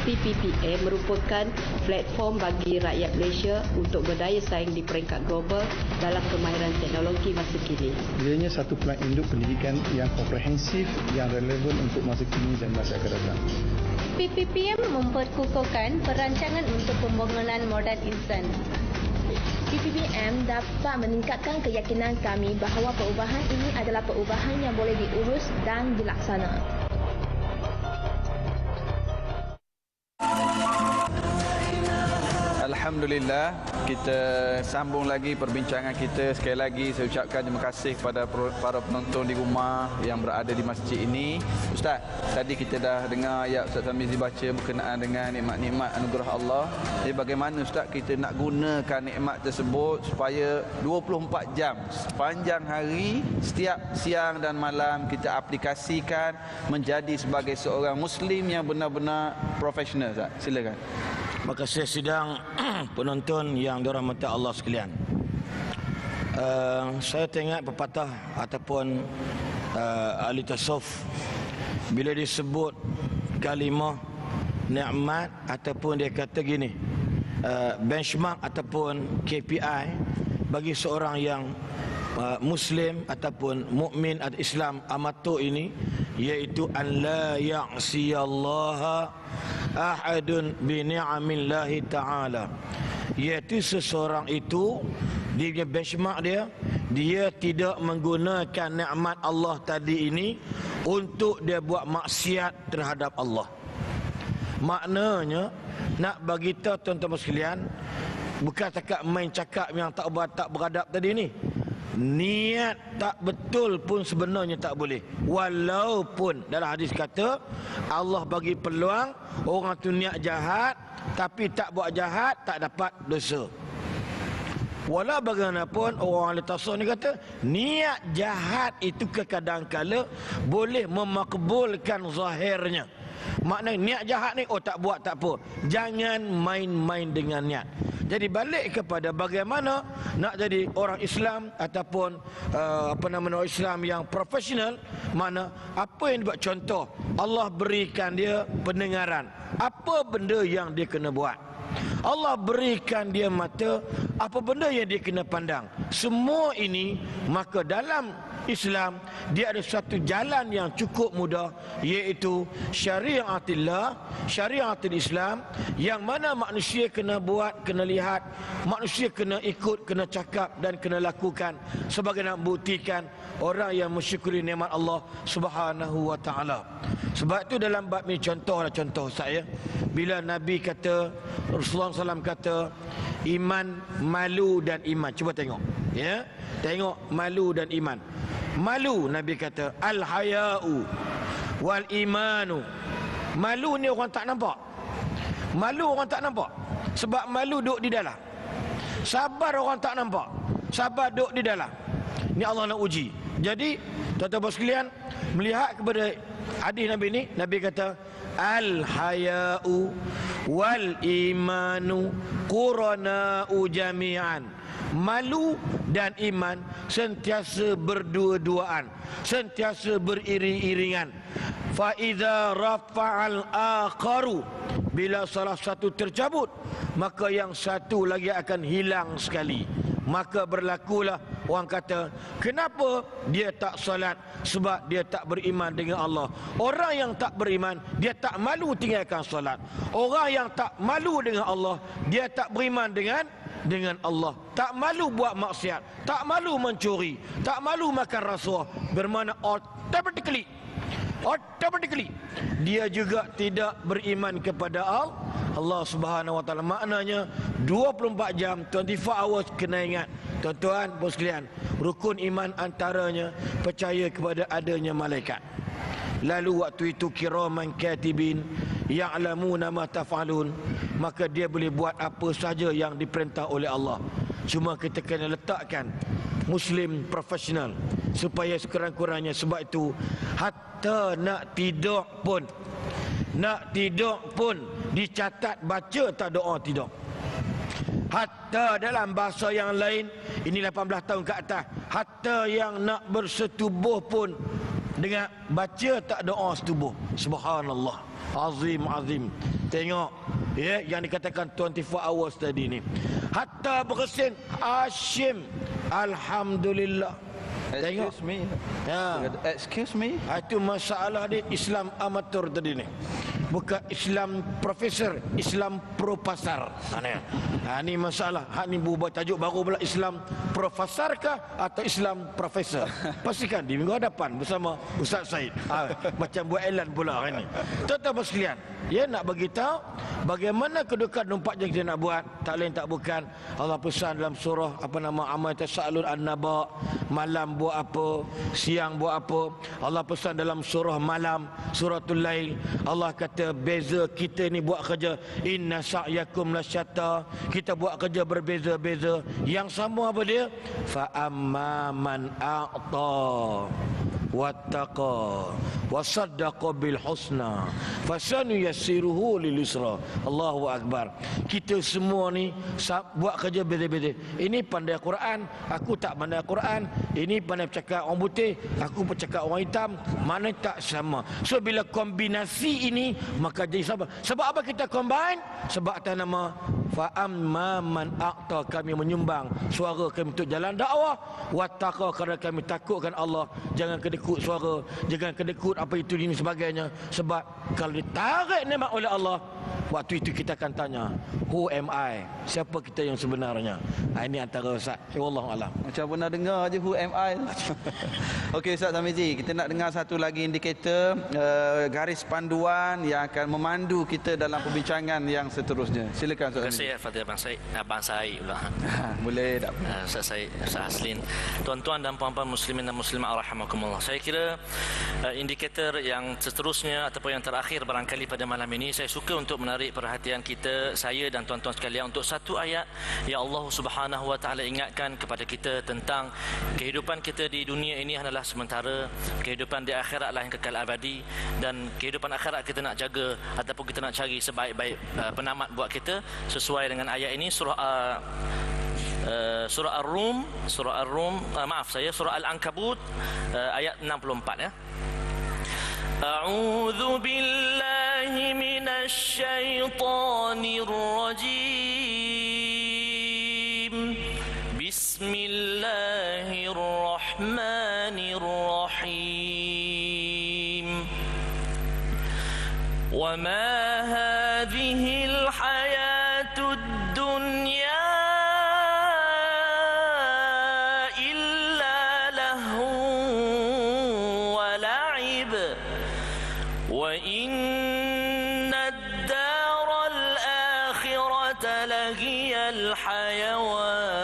PPPM merupakan platform bagi rakyat Malaysia untuk berdaya saing di peringkat global dalam kemahiran teknologi masa kini. Ianya satu pelan induk pendidikan yang komprehensif, yang relevan untuk masa kini dan masa akan datang. PPPM memperkukuhkan perancangan untuk pembangunan modal insan. PPPM dapat meningkatkan keyakinan kami bahawa perubahan ini adalah perubahan yang boleh diurus dan dilaksana. Alhamdulillah, kita sambung lagi perbincangan kita. Sekali lagi saya ucapkan terima kasih kepada para penonton di rumah yang berada di masjid ini. Ustaz, tadi kita dah dengar ayat Ustaz Tarmizi baca berkenaan dengan nikmat-nikmat anugerah Allah. Jadi bagaimana Ustaz kita nak gunakan nikmat tersebut supaya 24 jam sepanjang hari, setiap siang dan malam kita aplikasikan menjadi sebagai seorang Muslim yang benar-benar profesional. Ustaz, silakan. Maka saya sidang penonton yang dirahmati Allah sekalian. Saya tengok pepatah ataupun ahli tasawuf bila disebut kalimah nikmat ataupun dia kata gini, benchmark ataupun KPI bagi seorang yang Muslim ataupun mukmin atau Islam amatur ini, iaitu an la ya'siyallaha ahadun bi ni'amillahi ta'ala, iaitu seseorang itu dia punya benchmark dia tidak menggunakan nikmat Allah tadi ini untuk dia buat maksiat terhadap Allah. Maknanya nak bagi tahu tuan-tuan sekalian, bukan cakap main cakap yang tak beradab tadi ni. Niat tak betul pun sebenarnya tak boleh. Walaupun dalam hadis kata Allah bagi peluang orang tu niat jahat tapi tak buat jahat, tak dapat dosa. Walau bagaimanapun orang ahli tasawuf ni kata niat jahat itu kadang-kala boleh memakbulkan zahirnya. Maknanya niat jahat ni tak buat tak apa. Jangan main-main dengan niat. Jadi balik kepada bagaimana nak jadi orang Islam ataupun orang Islam yang profesional, mana apa yang dibuat. Contoh, Allah berikan dia pendengaran, apa benda yang dia kena buat. Allah berikan dia mata, apa benda yang dia kena pandang. Semua ini, maka dalam Islam dia ada satu jalan yang cukup mudah, iaitu syariatillah, syariatul Islam, yang mana manusia kena buat, kena lihat, manusia kena ikut, kena cakap dan kena lakukan sebagai nak buktikan orang yang mensyukuri nikmat Allah Subhanahu wa taala. Sebab itu dalam bab ini contoh saya, bila Nabi kata, Rasulullah SAW kata iman, malu dan iman. Cuba tengok, ya, tengok malu dan iman. Malu, Nabi kata al-haya'u wal imanu. Malu ni orang tak nampak. Malu orang tak nampak. Sebab malu duduk di dalam. Sabar orang tak nampak. Sabar duduk di dalam. Ni Allah nak uji. Jadi tuan-tuan sekalian, melihat kepada hadis Nabi ni, Nabi kata al-haya'u wal imanu qurana'u jami'an. Malu dan iman sentiasa berdua-duaan, sentiasa beriring-iringan. Fa idza rafa'al akharu, bila salah satu tercabut, maka yang satu lagi akan hilang sekali. Maka berlakulah orang kata, kenapa dia tak salat? Sebab dia tak beriman dengan Allah. Orang yang tak beriman, dia tak malu tinggalkan salat. Orang yang tak malu dengan Allah, dia tak beriman dengan Allah. Tak malu buat maksiat, tak malu mencuri, tak malu makan rasuah. Bermakna automatically dia juga tidak beriman kepada Allah Subhanahu wa taala. Maknanya 24 jam, 24 hours kena ingat. Tuan-tuan bos sekalian, rukun iman antaranya percaya kepada adanya malaikat. Lalu waktu itu kiraman katibin ya'lamuna ma taf'alun, maka dia boleh buat apa saja yang diperintah oleh Allah. Cuma kita kena letakkan Muslim profesional supaya sekurang-kurangnya. Sebab itu hatta nak tidur pun dicatat baca tak doa tidur. Hatta dalam bahasa yang lain, ini 18 tahun ke atas, hatta yang nak bersetubuh pun dengan baca tak doa setubuh. Subhanallah, azim. Tengok ya, yang dikatakan 24 hours tadi ni. Hatta bersin asyim, alhamdulillah. Excuse me. Ya. Excuse me. Itu masalah di Islam amatur tadi ni. Bukan Islam profesor, Islam pro pasar. Ini masalah. Ni buat tajuk baru pula, Islam profesor kah atau Islam profesor? Pastikan di minggu hadapan bersama Ustaz Said. Macam buat elan pula hari ni. Tuan-tuan sekalian, Dia nak beritahu bagaimana kedudukan 24 jam kita nak buat. Tak lain tak bukan Allah pesan dalam surah Amma Yatasaalun An-Naba, malam buat apa, siang buat apa. Allah pesan dalam surah malam, suratul Lail, Allah kata beza kita ni buat kerja, inna sa'yakum lasyatta, kita buat kerja berbeza-beza. Yang sama apa dia? Fa amma man a'ta wattaqa wasaddaqa bil husna fasanuyassiruhu lil yusra. Allahu akbar. Kita semua ni buat kerja beza-beza. Ini pandai Quran, aku tak pandai Quran. Ini pandai bercakap orang putih, aku bercakap orang hitam. Mana tak sama. So bila kombinasi ini maka jadi sama. Sebab apa kita combine? Sebab atas nama fa amma man a'ta, kami menyumbang suara kami untuk jalan dakwah, wattaqa, kerana kami takutkan Allah. Jangan kedekut suara, jangan kedekut apa itu ini sebagainya. Sebab kalau ditarik nikmat oleh Allah, waktu itu kita akan tanya, who am I? Siapa kita yang sebenarnya? Ini antara Ustaz. Wallahu alam. Macam pernah dengar je who am I. Okey Ustaz Tamizi, kita nak dengar satu lagi indikator, garis panduan yang akan memandu kita dalam perbincangan yang seterusnya. Silakan Ustaz. Terima kasih Fadil Abang Said pula. Boleh tak? Ustaz Said, Ustaz Haslin. Tuan-tuan dan puan-puan muslimin dan muslimat rahimakumullah. Saya kira indikator yang seterusnya ataupun yang terakhir barangkali pada malam ini, saya suka untuk menarik perhatian kita, saya dan tuan-tuan sekalian, untuk satu ayat yang Allah Subhanahu wa taala ingatkan kepada kita tentang kehidupan kita di dunia ini adalah sementara, kehidupan di akhirat adalah yang kekal abadi, dan kehidupan akhirat kita nak jaga ataupun kita nak cari sebaik-baik penamat buat kita sesuai dengan ayat ini. Surah Ar-Rum, surah Al-Ankabut ayat 64 ya. A'udzu billahi minasy syaithanir rajim. Bismillahirrahmanirrahim. Wa ma hadhil hayatud dunya وإن الدار الآخرة لهي الحيوان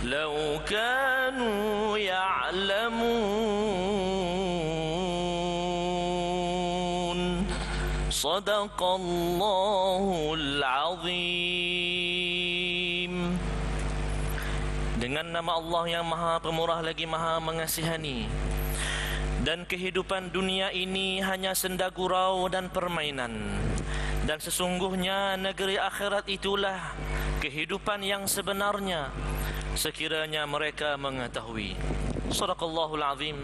لو كانوا يعلمون صدق الله العظيم. Dengan nama Allah yang Maha Pemurah lagi Maha Mengasihani. Dan kehidupan dunia ini hanya senda gurau dan permainan. Dan sesungguhnya negeri akhirat itulah kehidupan yang sebenarnya, sekiranya mereka mengetahui. Shadaqallahul azim.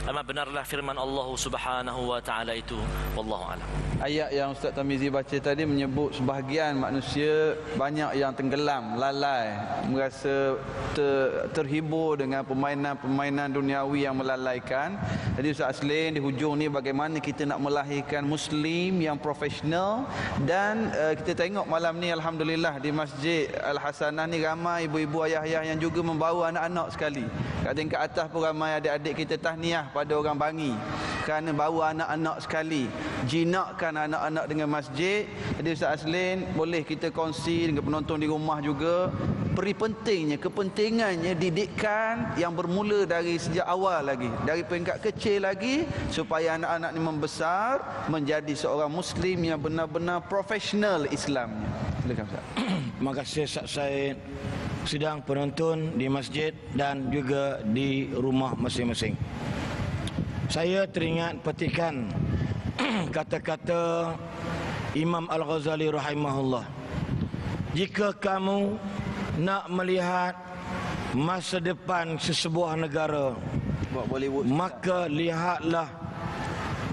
Amat benarlah firman Allah Subhanahu wa taala itu. Wallahu a'lam. Ayat yang Ustaz Tamizi baca tadi menyebut sebahagian manusia banyak yang tenggelam, lalai, merasa terhibur dengan permainan duniawi yang melalaikan. Jadi Ustaz Aslin di hujung ni bagaimana kita nak melahirkan Muslim yang profesional. Dan kita tengok malam ni alhamdulillah di Masjid Al-Hasanah ni ramai ibu-ibu ayah-ayah yang juga membawa anak-anak sekali. Kat tingkat atas pun ramai adik-adik kita tahniah pada orang Bangi kerana bawa anak-anak sekali, jinakkan anak-anak dengan masjid. Jadi Ustaz Aslin, boleh kita kongsi dengan penonton di rumah juga peri pentingnya, kepentingannya didikan yang bermula dari sejak awal lagi, dari peringkat kecil lagi, supaya anak-anak ini membesar menjadi seorang Muslim yang benar-benar profesional Islamnya. Silakan Ustaz. Terima kasih Ustaz Said, sidang penonton di masjid dan juga di rumah masing-masing. Saya teringat petikan kata-kata Imam Al-Ghazali rahimahullah. Jika kamu nak melihat masa depan sesebuah negara, maka lihatlah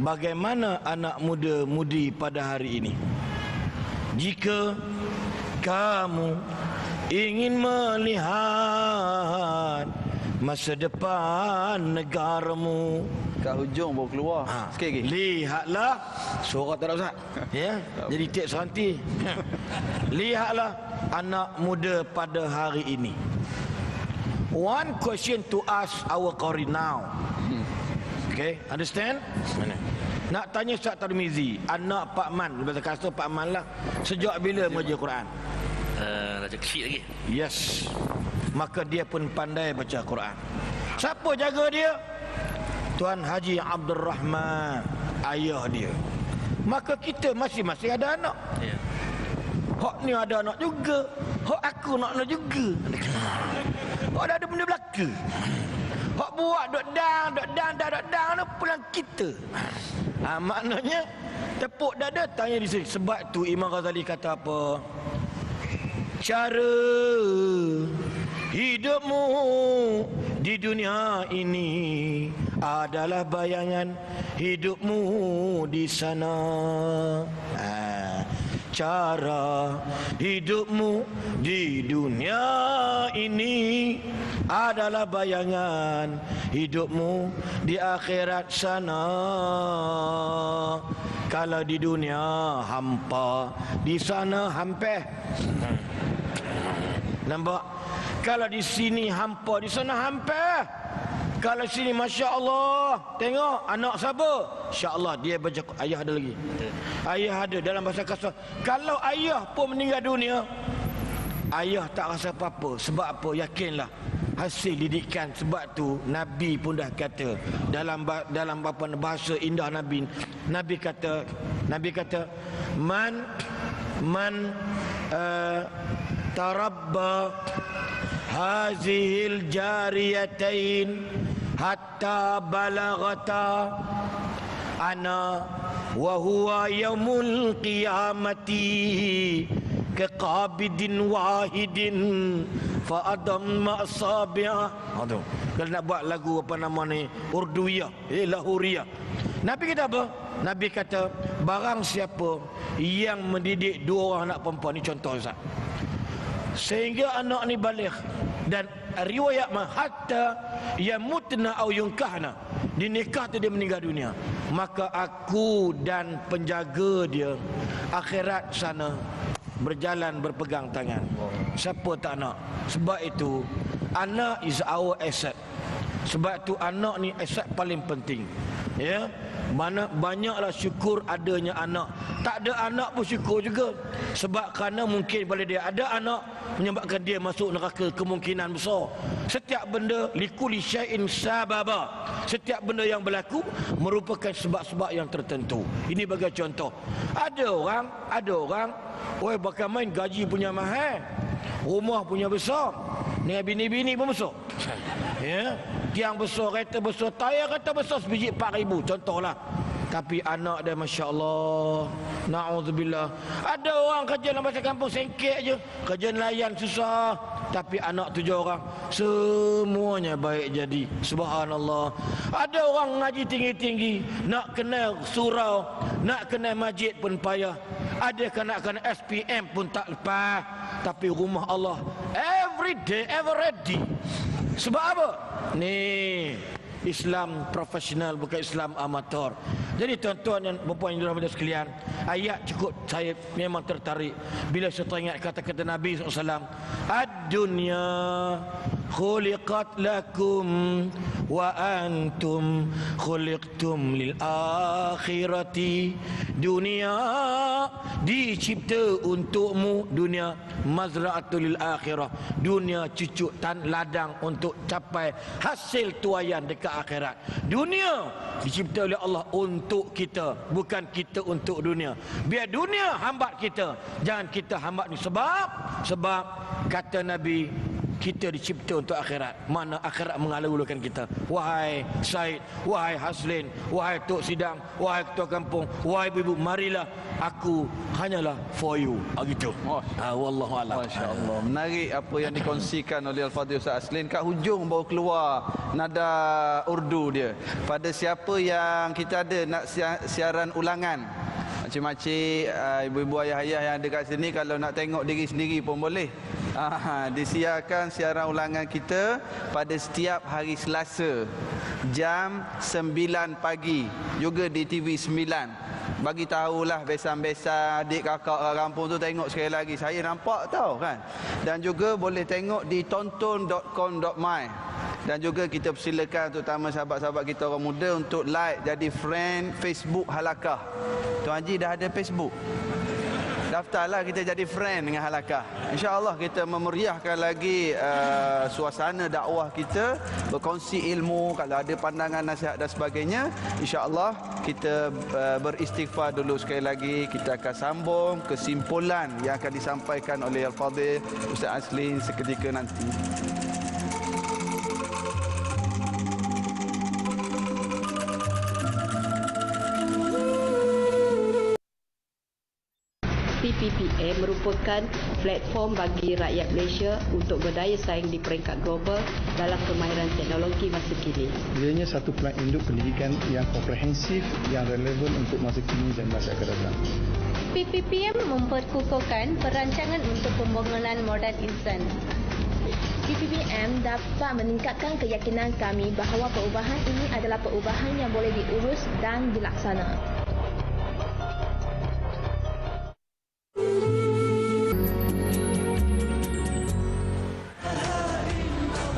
bagaimana anak muda-mudi pada hari ini. Jika kamu ingin melihat masa depan negaramu, kat hujung baru keluar. Sikit lagi. Lihatlah, suara tak ada Ustaz. Ya, jadi tiap seranti. Lihatlah anak muda pada hari ini. One question to ask our qari now. Okay, understand? Mana? Nak tanya Ustaz Tarmizi, anak Pak Man, bahasa kasar Pak Man lah, sejak bila mengajar Quran? Raja kecil lagi. Yes. Maka dia pun pandai baca Quran. Siapa jaga dia? Tuan Haji Abdul Rahman, ayah dia. Maka kita masing-masing ada anak. Ya. Hak ni ada anak juga. Hak aku nak anak juga. Hak ada benda belaka. Hak buat dok dang pulang kita. Maknanya tepuk dada tanya di sini. Sebab tu Imam Ghazali kata apa? Cara hidupmu di dunia ini adalah bayangan hidupmu di sana. Cara hidupmu di dunia ini adalah bayangan hidupmu di akhirat sana. Kalau di dunia hampa, di sana hampir. Nampak? Kalau di sini hampa, di sana hampir. Kalau sini Masya Allah, tengok anak siapa? Insya Allah dia baca. Ayah ada lagi. Ayah ada dalam bahasa kasar. Kalau ayah pun meninggal dunia, ayah tak rasa apa-apa. Sebab apa? Yakinlah hasil didikan. Sebab tu Nabi pun dah kata dalam bahasa indah Nabi kata man tarabba hazihil jariyatain hatta balagata ana wa huwa yaumul qiyamati kaqabidin wahidin fa adamma asabi'ah. Aduh, kalau nak buat lagu apa nama ni, Urduyah, Lahuriyah. Nabi kata apa? Nabi kata barang siapa yang mendidik dua orang anak perempuan, ni contoh Ustaz, sehingga anak ni baligh, dan riwayat hatta yamutna au yunkahna, dinikah tu dia meninggal dunia, maka aku dan penjaga dia akhirat sana berjalan berpegang tangan. Siapa tak nak? Sebab itu anak is our asset. Sebab tu anak ni aset paling penting. Ya, mana banyaklah syukur adanya anak. Tak ada anak pun syukur juga. Sebab kerana mungkin bila dia ada anak menyebabkan dia masuk neraka, kemungkinan besar. Setiap benda likuli syai'in sababa. Setiap benda yang berlaku merupakan sebab-sebab yang tertentu. Ini bagi contoh. Ada orang, oi bakal main gaji punya mahal, rumah punya besar, dengan bini-bini pun besar. Ya, tiang besar, kereta besar, tayar kereta besar sebiji 4,000 contohlah. Tapi anak dia Masya Allah, na'udzubillah. Ada orang kerja dalam bahasa kampung sengkek je, kerja nelayan susah, tapi anak 7 orang semuanya baik jadi. Subhanallah. Ada orang ngaji tinggi-tinggi, nak kenal surau, nak kenal masjid pun payah. Ada kanak-kanak SPM pun tak lepas, tapi rumah Allah every day ever ready. Sebab apa? Ni Islam profesional, bukan Islam amator. Jadi tuan-tuan dan puan-puan yang dirahmati sekalian, ayat cukup saya memang tertarik bila saya teringat kata-kata Nabi SAW. Ad-dunya khuliqat lakum wa antum khuliqtum lil akhirati. Dunia dicipta untukmu, dunia mazra'atul lil akhirah, dunia cucuk ladang untuk capai hasil tuaian dekat akhirat. Dunia dicipta oleh Allah untuk kita, bukan kita untuk dunia. Biar dunia hambat kita, jangan kita hambat ni. Sebab kata Nabi, kita dicipta untuk akhirat. Mana akhirat mengalulukan kita. Wahai Syed, wahai Haslin, wahai Tok Sidang, wahai Ketua Kampung, wahai ibu-ibu, marilah aku hanyalah for you. Begitu. Wallahu a'lam. Masya-Allah. Menarik apa yang dikongsikan oleh Al-Fadhil Ustaz Aslin. Kat hujung baru keluar nada Urdu dia. Pada siapa yang kita ada nak siaran ulangan, makcik-makcik, ibu-ibu, ayah-ayah yang ada kat sini, kalau nak tengok diri sendiri pun boleh. Disiarkan siaran ulangan kita pada setiap hari Selasa jam 9 pagi juga di TV 9. Bagi tahulah besan-besan adik kakak kat kampung tu tengok sekali lagi. Saya nampak tau kan. Dan juga boleh tengok di tonton.com.my. Dan juga kita persilakan terutama sahabat-sahabat kita orang muda untuk like jadi friend Facebook Halakah. Tuan Haji dah ada Facebook? Daftarlah kita jadi friend dengan Halakah. InsyaAllah kita memeriahkan lagi suasana dakwah kita, berkongsi ilmu, kalau ada pandangan, nasihat dan sebagainya. InsyaAllah kita beristighfar dulu sekali lagi. Kita akan sambung kesimpulan yang akan disampaikan oleh Al-Fadhil Ustaz Aslin seketika nanti. PPPM merupakan platform bagi rakyat Malaysia untuk berdaya saing di peringkat global dalam kemahiran teknologi masa kini. Ianya satu pelan induk pendidikan yang komprehensif, yang relevan untuk masa kini dan masa akan datang. PPPM memperkukuhkan perancangan untuk pembangunan moden insan. PPPM dapat meningkatkan keyakinan kami bahawa perubahan ini adalah perubahan yang boleh diurus dan dilaksana.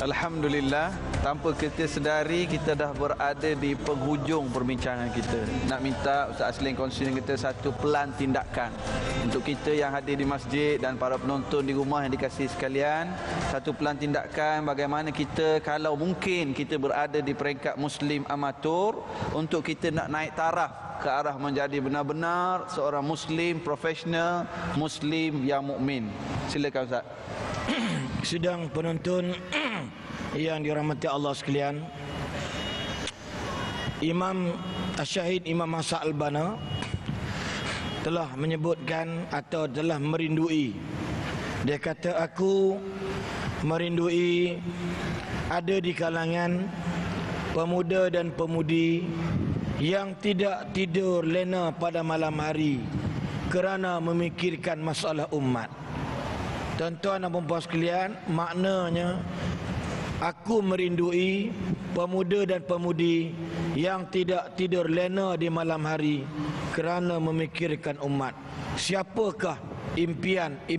Alhamdulillah, tanpa kita sedari kita dah berada di penghujung perbincangan kita. Nak minta Ustaz Aslin kongsi dengan kita satu pelan tindakan untuk kita yang hadir di masjid dan para penonton di rumah yang dikasihi sekalian. Satu pelan tindakan bagaimana kita, kalau mungkin kita berada di peringkat Muslim amatur, untuk kita nak naik taraf ke arah menjadi benar-benar seorang Muslim profesional, Muslim yang mukmin. Silakan Ustaz. Sidang penonton yang dirahmati Allah sekalian, Imam Syahid Imam Hassan Al-Banna telah menyebutkan atau telah merindui. Dia kata, aku merindui ada di kalangan pemuda dan pemudi yang tidak tidur lena pada malam hari kerana memikirkan masalah umat. Tuan-tuan dan puan-puan sekalian, maknanya aku merindui pemuda dan pemudi yang tidak tidur lena di malam hari kerana memikirkan umat. Siapakah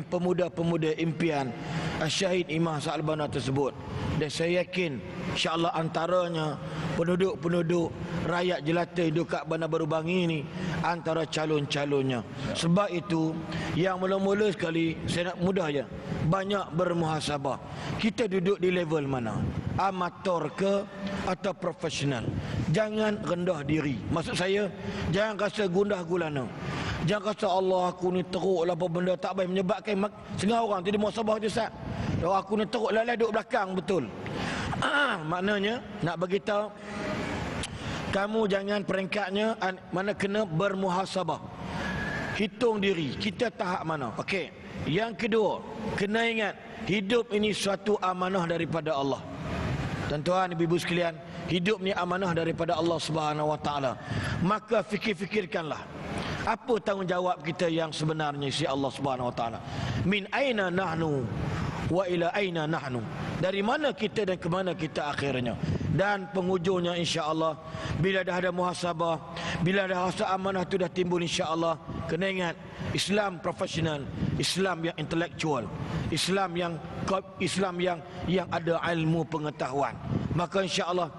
pemuda-pemuda impian Syahid Imam Hassan Al-Banna tersebut? Dan saya yakin insya-Allah antaranya penduduk-penduduk rakyat jelata hidup kat Bandar Baru Bangi ini antara calon-calonnya. Sebab itu yang mula-mula sekali saya nak mudah je, banyak bermuhasabah. Kita duduk di level mana? Amator ke atau profesional? Jangan rendah diri. Maksud saya, jangan rasa gundah gulana. Jangan rasa Allah aku ni teruk lah apa benda tak baik, menyebabkan setengah orang tidak muhasabah je Ustaz. Aku ni teruk lalai duduk belakang betul. Maknanya nak beritahu kamu jangan peringkatnya mana kena bermuhasabah. Hitung diri kita tahap mana. Okey. Yang kedua, kena ingat hidup ini suatu amanah daripada Allah. Tuan-tuan, ibu-ibu sekalian, hidup ni amanah daripada Allah Subhanahu Wa Taala. Maka fikir-fikirkanlah apa tanggungjawab kita yang sebenarnya si Allah Subhanahu Wa Taala. Min aina nahnu wa ila aina nahnu. Dari mana kita dan ke mana kita akhirnya. Dan penghujungnya insya-Allah bila dah ada muhasabah, bila dah rasa amanah tu dah timbul insya-Allah, kena ingat Islam profesional, Islam yang intelektual, Islam yang ada ilmu pengetahuan. Maka insya-Allah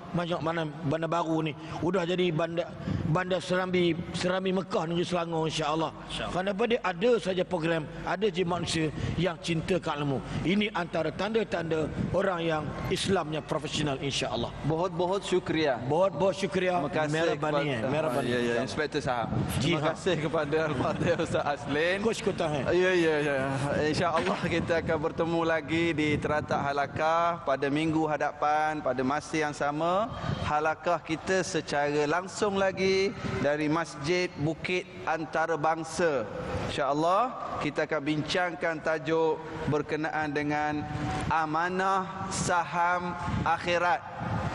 Bandar Baru ni sudah jadi bandar Serambi Mekah menuju Selangor insya-Allah. Kerana dia ada saja program, ada je manusia yang cinta ke ilmu. Ini antara tanda-tanda orang yang Islamnya profesional insya-Allah. बहुत-बहुत शुक्रिया. बहुत-बहुत शुक्रिया. Meherabani. Ya, Inspektor Sahab. Terima kasih kepada Al-Fadhil Ustaz Aslin. Kush kota Ya. Insya-Allah kita akan bertemu lagi di Teratak Halakah pada minggu hadapan pada masa yang sama. Halakah kita secara langsung lagi dari Masjid Bukit Antarabangsa. Insya-Allah kita akan bincangkan tajuk berkenaan dengan amanah saham akhirat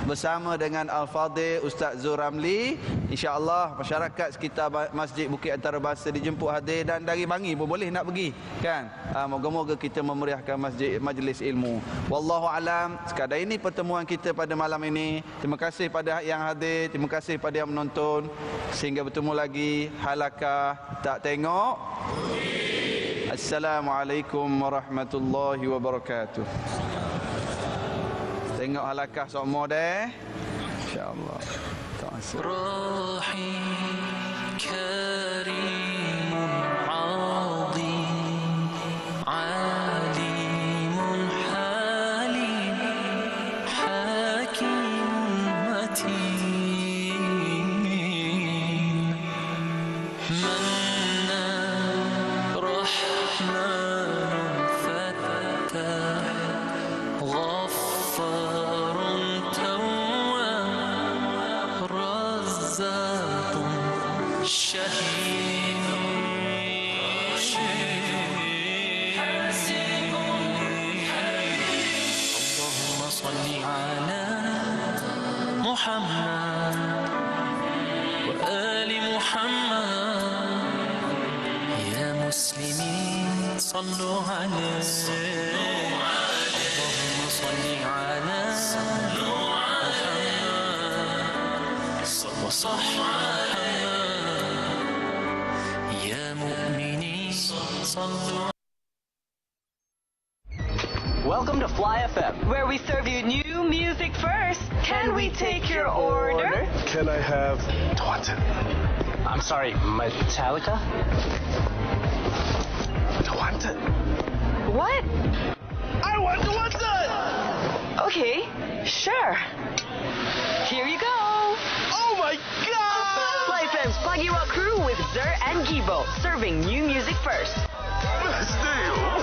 bersama dengan Al-Fadhil Ustaz Zul Ramli. InsyaAllah masyarakat sekitar Masjid Bukit Antarabangsa dijemput hadir, dan dari Bangi pun boleh nak pergi kan. Moga-moga kita memeriahkan majlis ilmu. Wallahu alam. Sekadar ini pertemuan kita pada malam ini. Terima kasih pada yang hadir, terima kasih pada yang menonton. Sehingga bertemu lagi halakah tak tengok. Assalamualaikum warahmatullahi wabarakatuh. Tengok halakah semua deh. InsyaAllah. Rahim Karimun Azim Alimun Halim Hakimun Matin Mannan Rahmanun Fattah Ghaffarun Tawwab Razzaqun Shahid Allahumma salli ala Muhammad wa ali Muhammad ya muslimin sallu alaihi Allahumma salli ala Muhammad wa sahbihi ya mu'minin sallu. Welcome to Fly FM, where we serve you new music first. Can we take your order? Can I have Tawantin? I'm sorry, Metallica? Tawantin. What? I want Tawantin! Okay, sure. Here you go. Oh my God! Fly FM's Pagi Rock Crew with Zer and Gibo, serving new music first. Best deal.